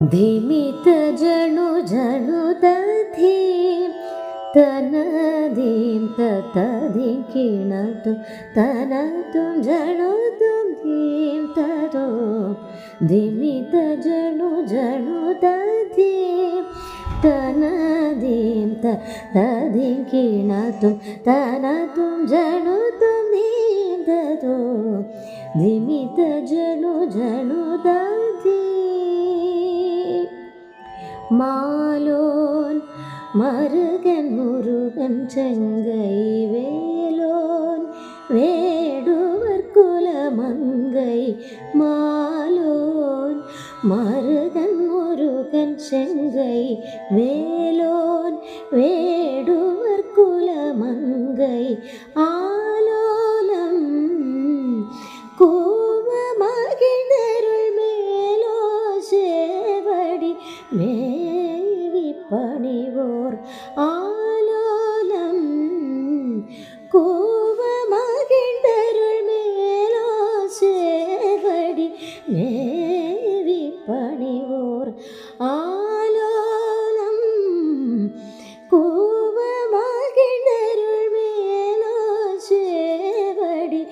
ಧಿಮಿತ ಜಣು ಜಣು ದಧೀಂ ತನದೀಂ ತತಧೀಂ ಕಿಣತು ತನತುಂ ಜಣು ತುಂ ಧೀಂ ತದೋ ಧಿಮಿತ ಜಣು ಜಣು ದಧೀಂ ತನದೀಂ ತತಧೀಂ ಕಿಣತು ತನತುಂ ಜಣು ತುಂ ಧೀಂ ತದೋ ಧಿಮಿತ ಜಣು ಜಣು ದಧೀಂ மாலோன் மருகன் முருகன் செங்கை வேலோன் வேடுவர் குலமங்கை மாலோன் மருகன் முருகன் செங்கை வேலோன் வேடுவர் குலமங்கை ஆலோலம் கூவ மகிழ்ந்தருள் மேலோ சேவடி மேவி பணிவோர் ஆலோலம் கூவ மகிழ்ந்தருள் மேலோ சேவடி மேவி பணிவோர் ஆலோலம் கூவ மகிழ்ந்தருள் மேலோ சேவடி